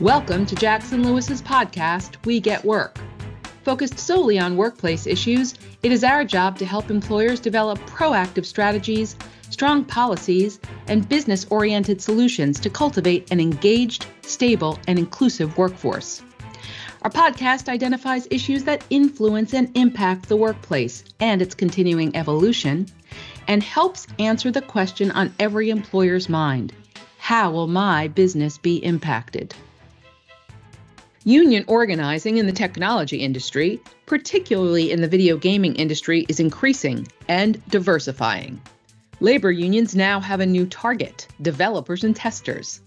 Welcome to Jackson Lewis's podcast, We Get Work. Focused solely on workplace issues, it is our job to help employers develop proactive strategies, strong policies, and business-oriented solutions to cultivate an engaged, stable, and inclusive workforce. Our podcast identifies issues that influence and impact the workplace and its continuing evolution, and helps answer the question on every employer's mind: how will my business be impacted? Union organizing in the technology industry, particularly in the video gaming industry, is increasing and diversifying. Labor unions now have a new target: developers and testers.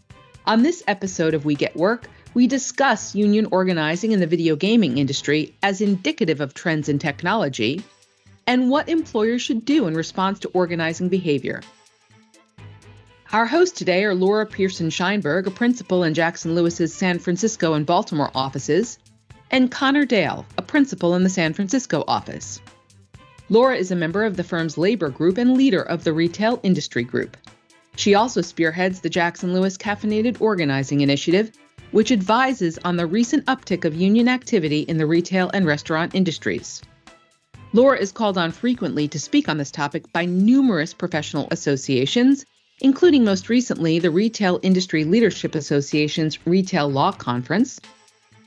On this episode of We Get Work, we discuss union organizing in the video gaming industry as indicative of trends in technology and what employers should do in response to organizing behavior. Our hosts today are Laura Pearson-Scheinberg, a principal in Jackson Lewis's San Francisco and Baltimore offices, and Connor Dale, a principal in the San Francisco office. Laura is a member of the firm's labor group and leader of the retail industry group. She also spearheads the Jackson Lewis Caffeinated Organizing Initiative, which advises on the recent uptick of union activity in the retail and restaurant industries. Laura is called on frequently to speak on this topic by numerous professional associations, including most recently the Retail Industry Leadership Association's Retail Law Conference,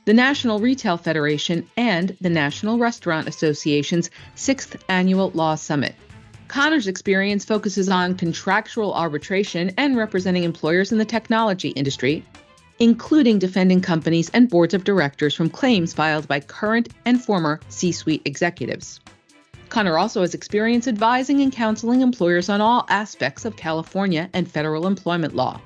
the National Retail Federation, and the National Restaurant Association's 6th Annual Law Summit. Connor's experience focuses on contractual arbitration and representing employers in the technology industry, including defending companies and boards of directors from claims filed by current and former C-suite executives. Connor also has experience advising and counseling employers on all aspects of California and federal employment law.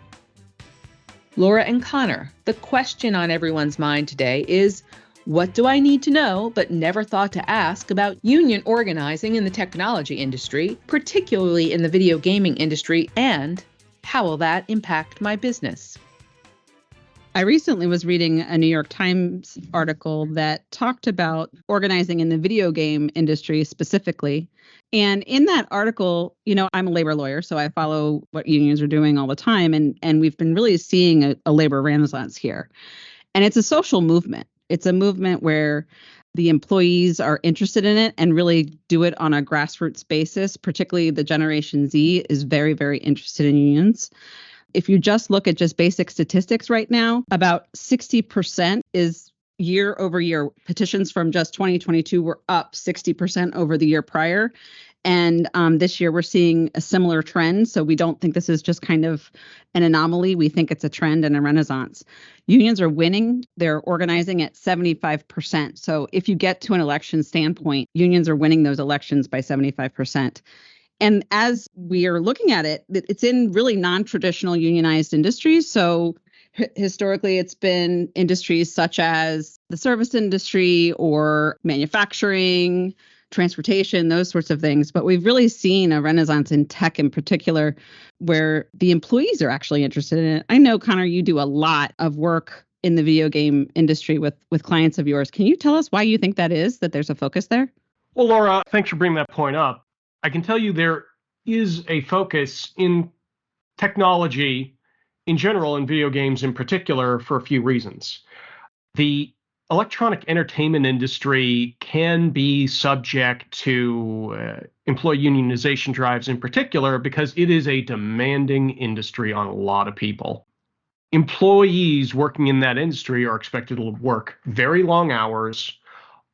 Laura and Connor, the question on everyone's mind today is, what do I need to know but never thought to ask about union organizing in the technology industry, particularly in the video gaming industry, and how will that impact my business? I recently was reading a New York Times article that talked about organizing in the video game industry specifically. And in that article, I'm a labor lawyer, so I follow what unions are doing all the time. And we've been really seeing a labor renaissance here. And it's a social movement. It's a movement where the employees are interested in it and really do it on a grassroots basis. Particularly the Generation Z is very, very interested in unions. If you just look at just basic statistics right now, about 60% is year over year. Petitions from just 2022 were up 60% over the year prior. And this year we're seeing a similar trend. So we don't think this is just kind of an anomaly. We think it's a trend and a renaissance. Unions are winning. They're organizing at 75%. So if you get to an election standpoint, unions are winning those elections by 75%. And as we are looking at it, it's in really non-traditional unionized industries. So historically, it's been industries such as the service industry or manufacturing, transportation, those sorts of things. But we've really seen a renaissance in tech in particular, where the employees are actually interested in it. I know, Connor, you do a lot of work in the video game industry with clients of yours. Can you tell us why you think that is, that there's a focus there? Well, Laura, thanks for bringing that point up. I can tell you there is a focus in technology in general and video games in particular for a few reasons. The electronic entertainment industry can be subject to employee unionization drives in particular because it is a demanding industry on a lot of people. Employees working in that industry are expected to work very long hours,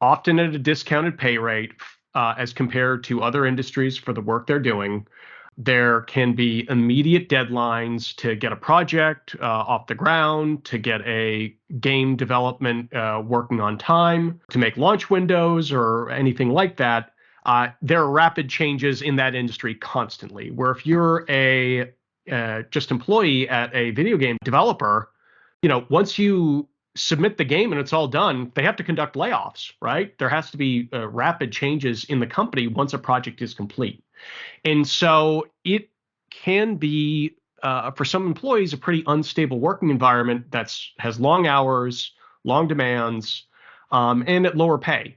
often at a discounted pay rate, as compared to other industries for the work they're doing. There can be immediate deadlines to get a project off the ground, to get a game development working on time, to make launch windows or anything like that. There are rapid changes in that industry constantly, where if you're a just employee at a video game developer, once you submit the game and it's all done, they have to conduct layoffs, right? There has to be rapid changes in the company once a project is complete. And so it can be, for some employees, a pretty unstable working environment that has long hours, long demands, and at lower pay.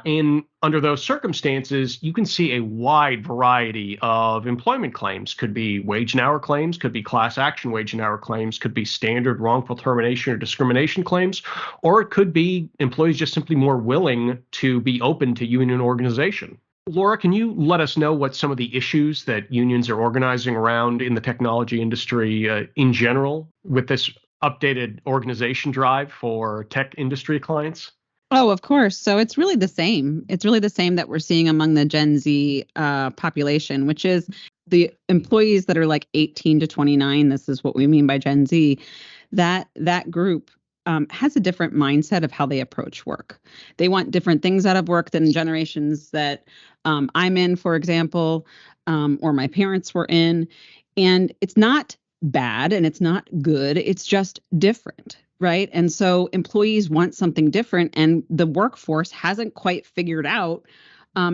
And under those circumstances, you can see a wide variety of employment claims. Could be wage and hour claims, could be class action wage and hour claims, could be standard wrongful termination or discrimination claims, or it could be employees just simply more willing to be open to union organization. Laura, can you let us know what some of the issues that unions are organizing around in the technology industry in general with this updated organization drive for tech industry clients? Oh, of course. So it's really the same. It's really the same that we're seeing among the Gen Z population, which is the employees that are like 18 to 29. This is what we mean by Gen Z. That group has a different mindset of how they approach work. They want different things out of work than generations that I'm in, for example, or my parents were in. And it's not bad and it's not good. It's just different. Right. And so employees want something different, and the workforce hasn't quite figured out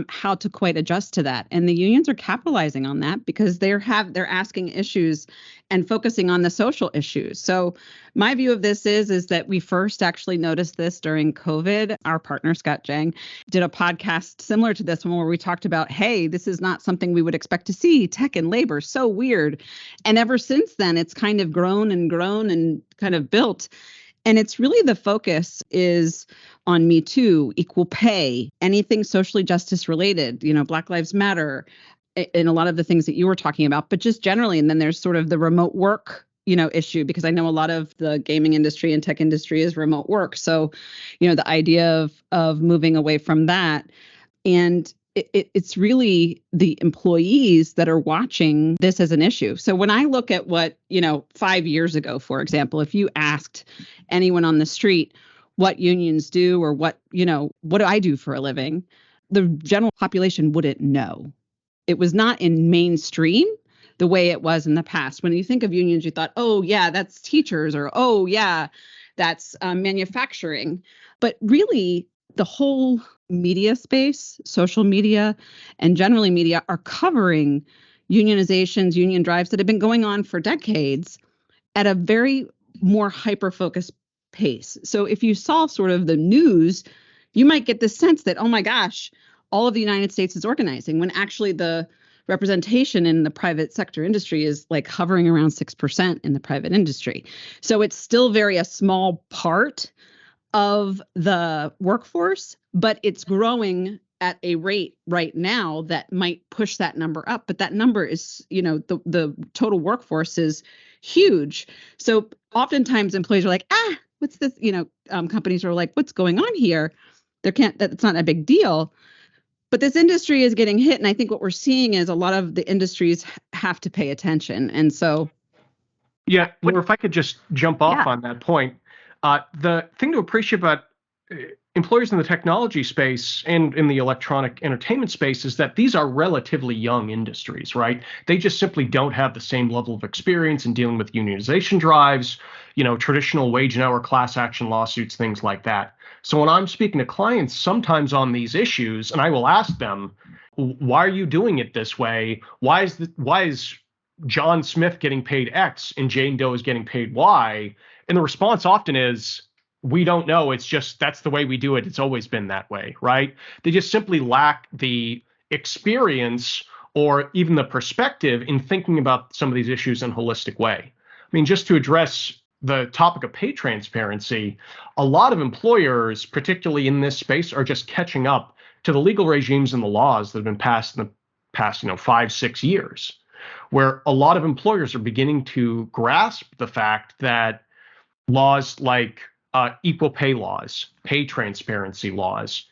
how to quite adjust to that. And the unions are capitalizing on that because they're asking issues and focusing on the social issues. So my view of this is that we first actually noticed this during COVID. Our partner, Scott Jang, did a podcast similar to this one where we talked about, hey, this is not something we would expect to see, tech and labor, so weird. And ever since then, it's kind of grown and kind of built. And it's really the focus is on Me Too, equal pay, anything socially justice related, Black Lives Matter, and a lot of the things that you were talking about, but just generally. And then there's sort of the remote work, issue, because I know a lot of the gaming industry and tech industry is remote work. So, the idea of moving away from that. And it's really the employees that are watching this as an issue. So when I look at what, 5 years ago, for example, if you asked anyone on the street what unions do or what do I do for a living, the general population wouldn't know. It was not in mainstream the way it was in the past. When you think of unions, you thought, oh, yeah, that's teachers, or, oh, yeah, that's manufacturing. But really, the whole media space, social media, and generally media are covering unionizations, union drives that have been going on for decades at a very more hyper-focused pace. So if you saw sort of the news, you might get the sense that, oh my gosh, all of the United States is organizing, when actually the representation in the private sector industry is like hovering around 6% in the private industry. So it's still very a small part of the workforce, but it's growing at a rate right now that might push that number up. But that number is, the total workforce is huge. So oftentimes employees are like, what's this? Companies are like, what's going on here? That's not a big deal. But this industry is getting hit. And I think what we're seeing is a lot of the industries have to pay attention. And so. Yeah, well, if I could just jump off on that point. The thing to appreciate about employers in the technology space and in the electronic entertainment space is that these are relatively young industries, right? They just simply don't have the same level of experience in dealing with unionization drives, traditional wage and hour class action lawsuits, things like that. So when I'm speaking to clients sometimes on these issues, and I will ask them, why are you doing it this way? Why is John Smith getting paid X and Jane Doe is getting paid Y? And the response often is, we don't know. It's just, that's the way we do it. It's always been that way, right? They just simply lack the experience or even the perspective in thinking about some of these issues in a holistic way. I mean, just to address the topic of pay transparency, a lot of employers, particularly in this space, are just catching up to the legal regimes and the laws that have been passed in the past, 5-6 years, where a lot of employers are beginning to grasp the fact that laws like equal pay laws, pay transparency laws,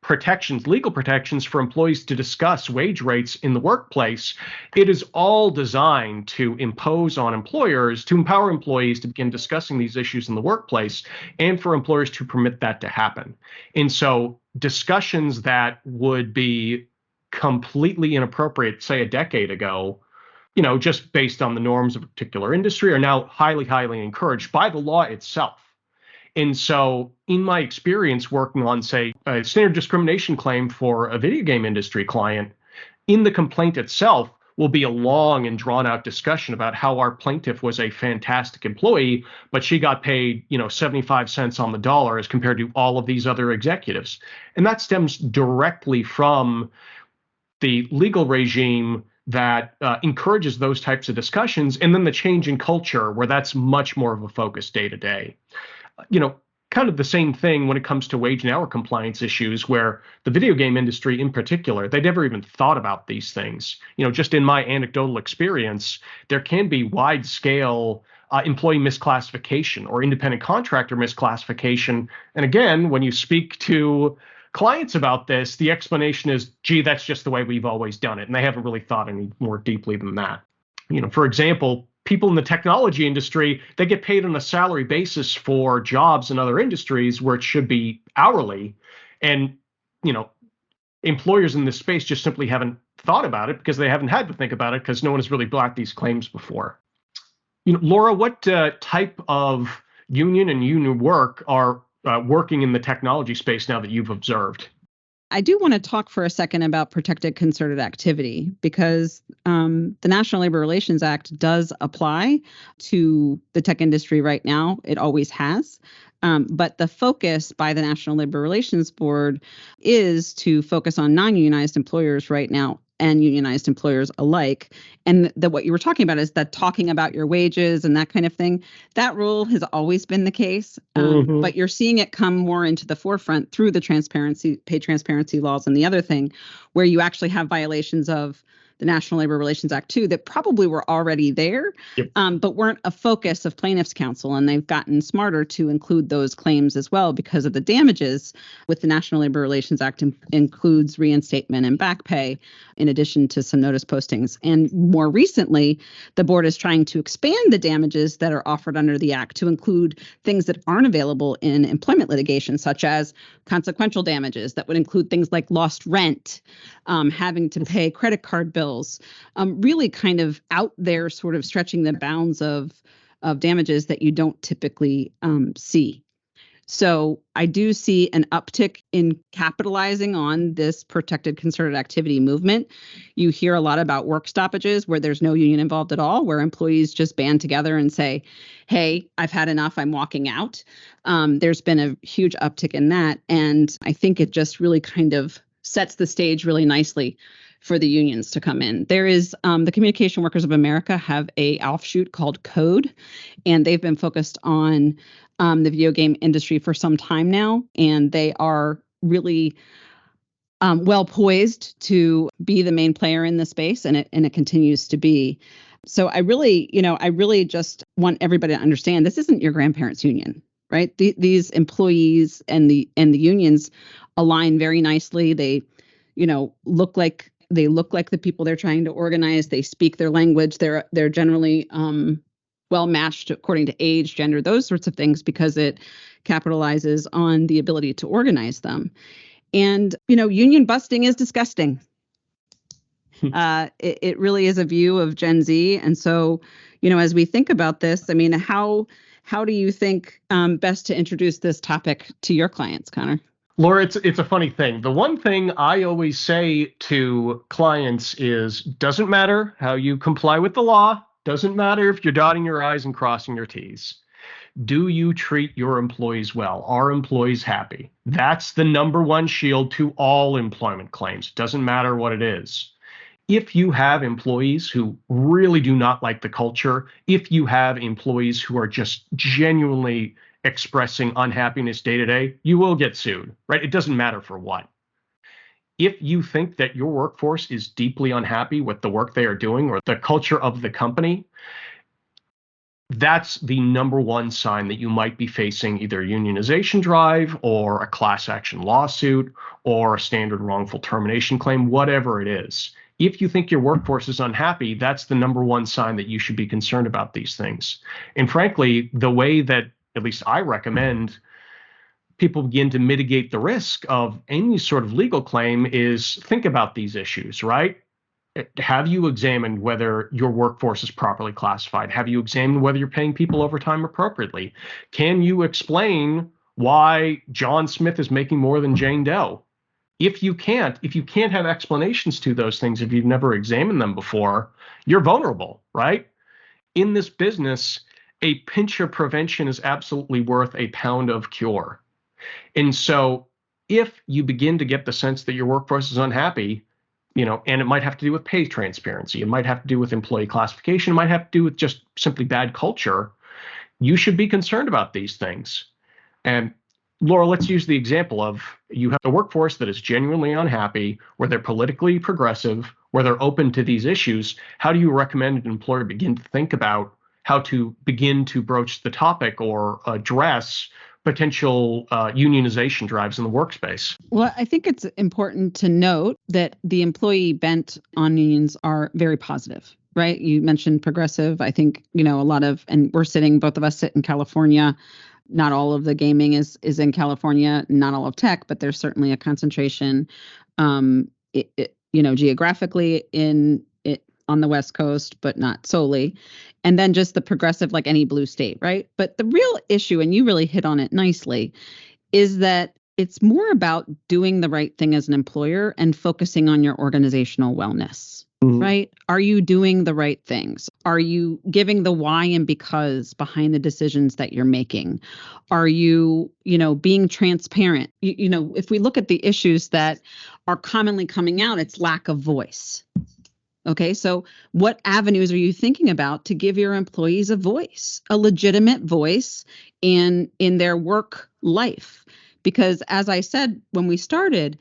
protections, legal protections for employees to discuss wage rates in the workplace. It is all designed to impose on employers, to empower employees to begin discussing these issues in the workplace, and for employers to permit that to happen. And so discussions that would be completely inappropriate, say a decade ago, just based on the norms of a particular industry, are now highly, highly encouraged by the law itself. And so in my experience working on, say, a standard discrimination claim for a video game industry client, in the complaint itself, will be a long and drawn out discussion about how our plaintiff was a fantastic employee, but she got paid, 75 cents on the dollar as compared to all of these other executives. And that stems directly from the legal regime that encourages those types of discussions, and then the change in culture where that's much more of a focus day to day. Kind of the same thing when it comes to wage and hour compliance issues, where the video game industry in particular, they never even thought about these things. Just in my anecdotal experience, there can be wide scale employee misclassification or independent contractor misclassification. And again, when you speak to clients about this, the explanation is, gee, that's just the way we've always done it. And they haven't really thought any more deeply than that. For example, people in the technology industry, they get paid on a salary basis for jobs in other industries where it should be hourly. And, employers in this space just simply haven't thought about it because they haven't had to think about it because no one has really brought these claims before. Laura, what type of union and union work are working in the technology space now that you've observed? I do want to talk for a second about protected concerted activity because the National Labor Relations Act does apply to the tech industry right now. It always has. But the focus by the National Labor Relations Board is to focus on non-unionized employers right now and unionized employers alike. And what you were talking about is that talking about your wages and that kind of thing, that rule has always been the case. But you're seeing it come more into the forefront through the pay transparency laws and the other thing, where you actually have violations of the National Labor Relations Act too that probably were already there, yep. But weren't a focus of plaintiffs' counsel. And they've gotten smarter to include those claims as well because of the damages with the National Labor Relations Act includes reinstatement and back pay, in addition to some notice postings. And more recently, the board is trying to expand the damages that are offered under the act to include things that aren't available in employment litigation, such as consequential damages that would include things like lost rent, having to pay credit card bills, really kind of out there sort of stretching the bounds of damages that you don't typically see. So I do see an uptick in capitalizing on this protected concerted activity movement. You hear a lot about work stoppages where there's no union involved at all, where employees just band together and say, hey, I've had enough, I'm walking out. There's been a huge uptick in that. And I think it just really kind of sets the stage really nicely for the unions to come in. There is the Communication Workers of America have a offshoot called Code, and they've been focused on the video game industry for some time now, and they are really well poised to be the main player in the space, and it continues to be. So I really just want everybody to understand this isn't your grandparents' union, right? These employees and the unions align very nicely. They, look like the people they're trying to organize. They speak their language. They're generally well matched according to age, gender, those sorts of things, because it capitalizes on the ability to organize them. And, union busting is disgusting. It really is a view of Gen Z. And so, as we think about this, I mean, how do you think best to introduce this topic to your clients, Connor? Laura, it's a funny thing. The one thing I always say to clients is, doesn't matter how you comply with the law, doesn't matter if you're dotting your I's and crossing your T's. Do you treat your employees well? Are employees happy? That's the number one shield to all employment claims. Doesn't matter what it is. If you have employees who really do not like the culture, if you have employees who are just genuinely expressing unhappiness day to day, you will get sued, right? It doesn't matter for what. If you think that your workforce is deeply unhappy with the work they are doing or the culture of the company, that's the number one sign that you might be facing either a unionization drive or a class action lawsuit or a standard wrongful termination claim, whatever it is. If you think your workforce is unhappy, that's the number one sign that you should be concerned about these things. And frankly, the way that at least I recommend people begin to mitigate the risk of any sort of legal claim is think about these issues, right? Have you examined whether your workforce is properly classified? Have you examined whether you're paying people overtime appropriately? Can you explain why John Smith is making more than Jane Doe? If you can't have explanations to those things, if you've never examined them before, you're vulnerable, right? In this business, a pinch of prevention is absolutely worth a pound of cure. And so if you begin to get the sense that your workforce is unhappy, and it might have to do with pay transparency, it might have to do with employee classification, it might have to do with just simply bad culture, you should be concerned about these things. And Laura, let's use the example of you have a workforce that is genuinely unhappy, where they're politically progressive, where they're open to these issues. How do you recommend an employer begin to think about how to begin to broach the topic or address potential unionization drives in the workspace? Well, I think it's important to note that the employee bent on unions are very positive, right? You mentioned progressive. I think, a lot of, and both of us sit in California. Not all of the gaming is in California, not all of tech, but there's certainly a concentration, geographically on the West Coast, but not solely. And then just the progressive, like any blue state, right? But the real issue, and you really hit on it nicely, is that it's more about doing the right thing as an employer and focusing on your organizational wellness. Right? Are you doing the right things? Are you giving the why and because behind the decisions that you're making? Are you, being transparent? If we look at the issues that are commonly coming out, it's lack of voice. Okay, so what avenues are you thinking about to give your employees a voice, a legitimate voice in their work life? Because as I said when we started,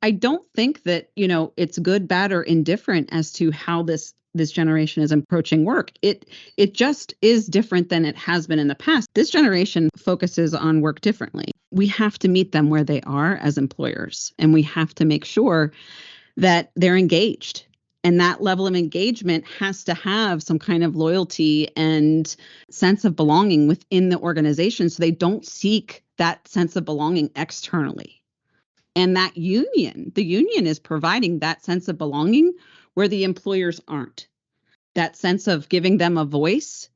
I don't think that, it's good, bad, or indifferent as to how this generation is approaching work. It just is different than it has been in the past. This generation focuses on work differently. We have to meet them where they are as employers, and we have to make sure that they're engaged. And that level of engagement has to have some kind of loyalty and sense of belonging within the organization, so they don't seek that sense of belonging externally. And the union is providing that sense of belonging where the employers aren't. That sense of giving them a voice,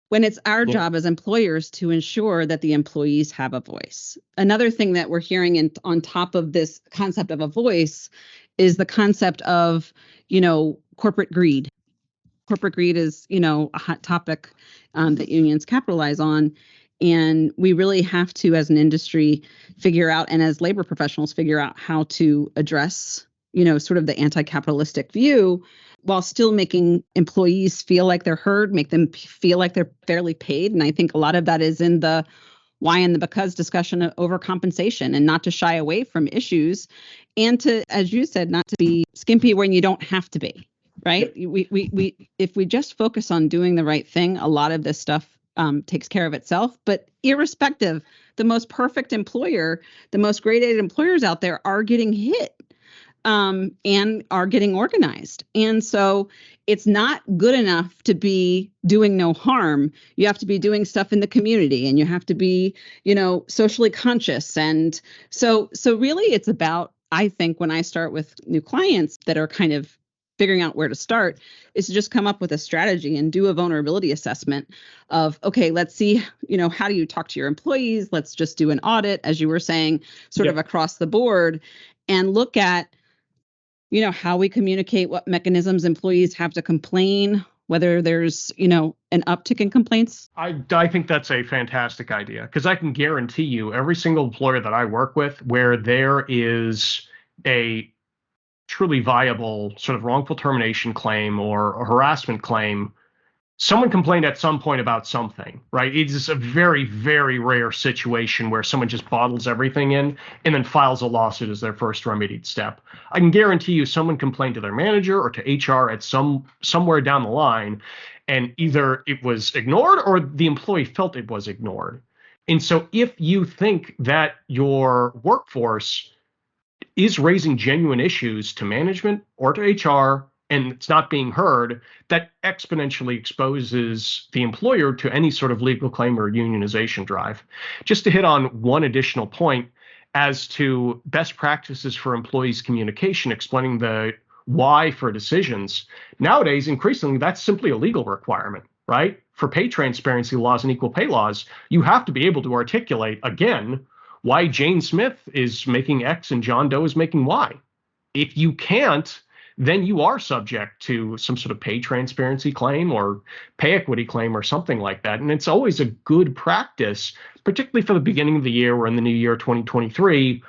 when it's our job as employers to ensure that the employees have a voice. Another thing that we're hearing on top of this concept of a voice is the concept of, corporate greed. Corporate greed is, a hot topic that unions capitalize on. And we really have to, as an industry, figure out, and as labor professionals, figure out how to address, sort of the anti-capitalistic view while still making employees feel like they're heard, make them feel like they're fairly paid. And I think a lot of that is in the why and the because discussion of overcompensation, and not to shy away from issues, and to, as you said, not to be skimpy when you don't have to be, right? We if we just focus on doing the right thing, a lot of this stuff takes care of itself. But irrespective, the most perfect employer, the most grade-A employers out there are getting hit and are getting organized. And so it's not good enough to be doing no harm. You have to be doing stuff in the community, and you have to be, socially conscious. And so really it's about, I think, when I start with new clients that are kind of figuring out where to start, is to just come up with a strategy and do a vulnerability assessment of, okay, let's see, how do you talk to your employees? Let's just do an audit, as you were saying, sort of across the board, and look at, how we communicate, what mechanisms employees have to complain, whether there's, an uptick in complaints. I think that's a fantastic idea, because I can guarantee you every single employer that I work with where there is a truly viable sort of wrongful termination claim or a harassment claim, someone complained at some point about something, right? It's a very, very rare situation where someone just bottles everything in and then files a lawsuit as their first remedied step. I can guarantee you someone complained to their manager or to HR at somewhere down the line, and either it was ignored or the employee felt it was ignored. And so if you think that your workforce is raising genuine issues to management or to HR, and it's not being heard, that exponentially exposes the employer to any sort of legal claim or unionization drive. Just to hit on one additional point as to best practices for employees' communication, explaining the why for decisions. Nowadays, increasingly, that's simply a legal requirement, right? For pay transparency laws and equal pay laws, you have to be able to articulate, again, why Jane Smith is making X and John Doe is making Y. If you can't, then you are subject to some sort of pay transparency claim or pay equity claim or something like that. And it's always a good practice, particularly for the beginning of the year. We're in the new year 2023.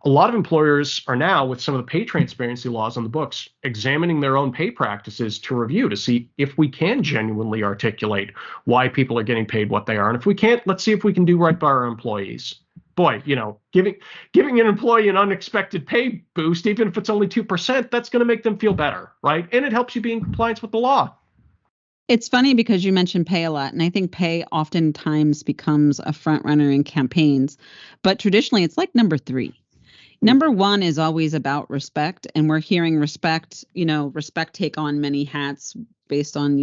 A lot of employers are now, with some of the pay transparency laws on the books, examining their own pay practices to review to see if we can genuinely articulate why people are getting paid what they are. And if we can't, let's see if we can do right by our employees. Boy, giving an employee an unexpected pay boost, even if it's only 2%, that's going to make them feel better, right? And it helps you be in compliance with the law. It's funny because you mentioned pay a lot, and I think pay oftentimes becomes a front runner in campaigns, but traditionally it's like number 3. Number 1 is always about respect, and we're hearing respect take on many hats based on,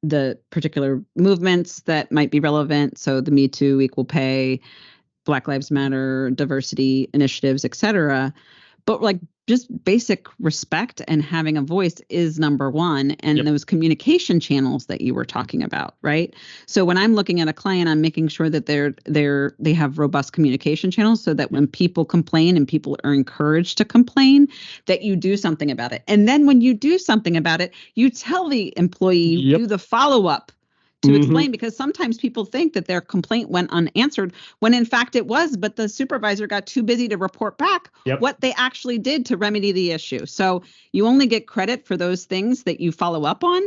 the particular movements that might be relevant. So the Me Too, equal pay, Black Lives Matter, diversity initiatives, et cetera. But like just basic respect and having a voice is number 1. And Yep. those communication channels that you were talking about, right? So when I'm looking at a client, I'm making sure that they have robust communication channels so that when people complain and people are encouraged to complain, that you do something about it. And then when you do something about it, you tell the employee, Yep. do the follow-up to explain, because sometimes people think that their complaint went unanswered when in fact it was, but the supervisor got too busy to report back Yep. what they actually did to remedy the issue. So you only get credit for those things that you follow up on,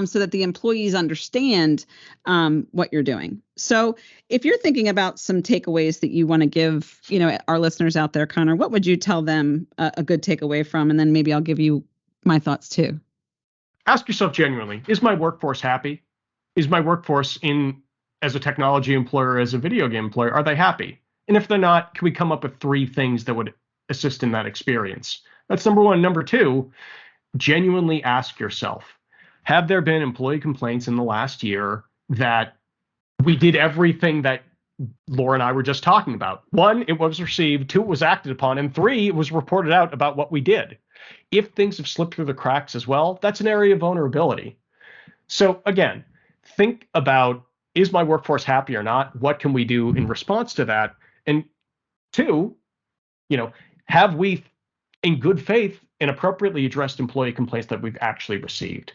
so that the employees understand what you're doing. So if you're thinking about some takeaways that you want to give, our listeners out there, Connor, what would you tell them a good takeaway from? And then maybe I'll give you my thoughts too. Ask yourself genuinely, is my workforce happy? Is my workforce as a technology employer, as a video game employer, are they happy? And if they're not, can we come up with 3 things that would assist in that experience? That's number 1. Number 2, genuinely ask yourself, have there been employee complaints in the last year that we did everything that Laura and I were just talking about? 1, it was received. 2, it was acted upon. And 3, it was reported out about what we did. If things have slipped through the cracks as well, that's an area of vulnerability. So again, think about, is my workforce happy or not? What can we do in response to that? And 2, have we, in good faith, and appropriately addressed employee complaints that we've actually received?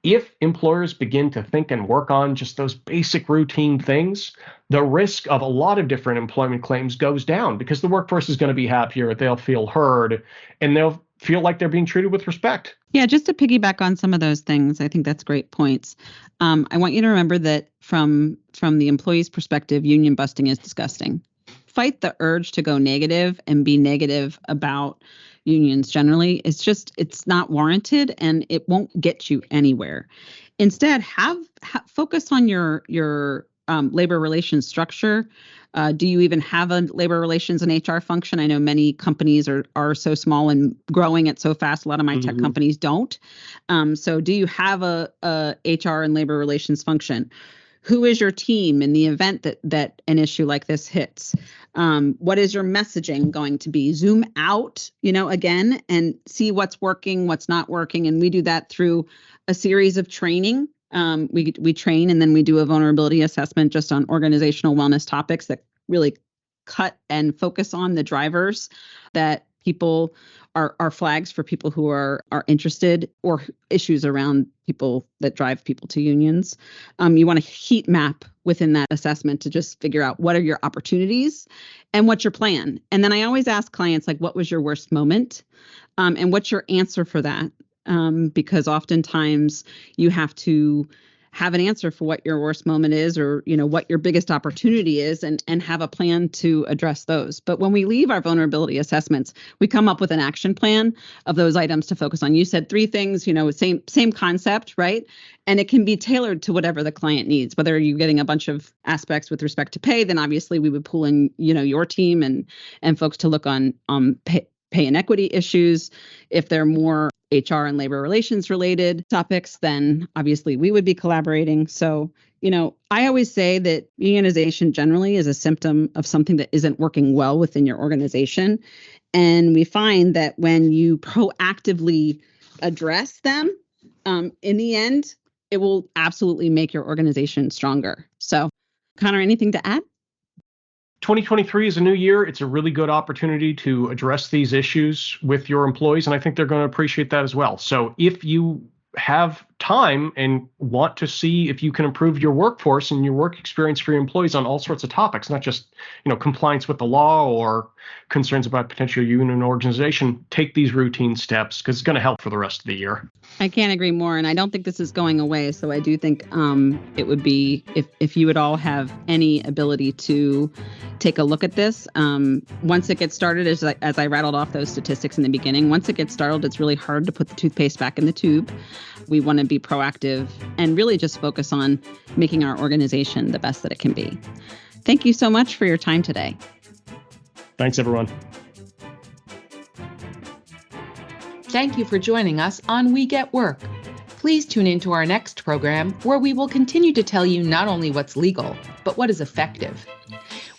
If employers begin to think and work on just those basic routine things, the risk of a lot of different employment claims goes down because the workforce is going to be happier, they'll feel heard, and they'll feel like they're being treated with respect. Yeah, just to piggyback on some of those things, I think that's great points. I want you to remember that from the employee's perspective, union busting is disgusting. Fight the urge to go negative and be negative about unions generally. It's not warranted and it won't get you anywhere. Instead, focus on your labor relations structure. Do you even have a labor relations and HR function? I know many companies are so small and growing it so fast. A lot of my tech companies don't. So do you have a HR and labor relations function? Who is your team in the event that an issue like this hits? What is your messaging going to be? Zoom out, again, and see what's working, what's not working. And we do that through a series of training. We train and then we do a vulnerability assessment just on organizational wellness topics that really cut and focus on the drivers that people are flags for people who are interested, or issues around people that drive people to unions. You want to heat map within that assessment to just figure out what are your opportunities and what's your plan. And then I always ask clients, like, what was your worst moment? And what's your answer for that? Because oftentimes you have to have an answer for what your worst moment is, or what your biggest opportunity is, and have a plan to address those. But when we leave our vulnerability assessments, we come up with an action plan of those items to focus on. You said 3 things, same concept, right? And it can be tailored to whatever the client needs. Whether you're getting a bunch of aspects with respect to pay, then obviously we would pull in your team and folks to look on pay and equity issues. If they're more HR and labor relations related topics, then obviously we would be collaborating. So, I always say that unionization generally is a symptom of something that isn't working well within your organization. And we find that when you proactively address them, in the end, it will absolutely make your organization stronger. So, Connor, anything to add? 2023 is a new year. It's a really good opportunity to address these issues with your employees, and I think they're going to appreciate that as well. So if you have time and want to see if you can improve your workforce and your work experience for your employees on all sorts of topics, not just, compliance with the law or concerns about potential union organization, take these routine steps because it's going to help for the rest of the year. I can't agree more. And I don't think this is going away. So I do think it would be if you would all have any ability to take a look at this. Once it gets started, as I rattled off those statistics in the beginning, once it gets started, it's really hard to put the toothpaste back in the tube. We want to be proactive and really just focus on making our organization the best that it can be. Thank you so much for your time today. Thanks, everyone. Thank you for joining us on We Get Work. Please tune in to our next program where we will continue to tell you not only what's legal, but what is effective.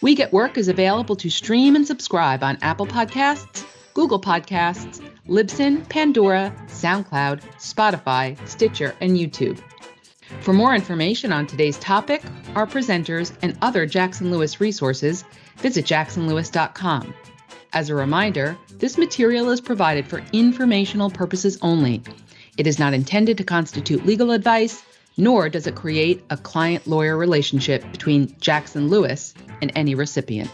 We Get Work is available to stream and subscribe on Apple Podcasts, Google Podcasts, Libsyn, Pandora, SoundCloud, Spotify, Stitcher, and YouTube. For more information on today's topic, our presenters, and other Jackson Lewis resources, visit jacksonlewis.com. As a reminder, this material is provided for informational purposes only. It is not intended to constitute legal advice, nor does it create a client-lawyer relationship between Jackson Lewis and any recipient.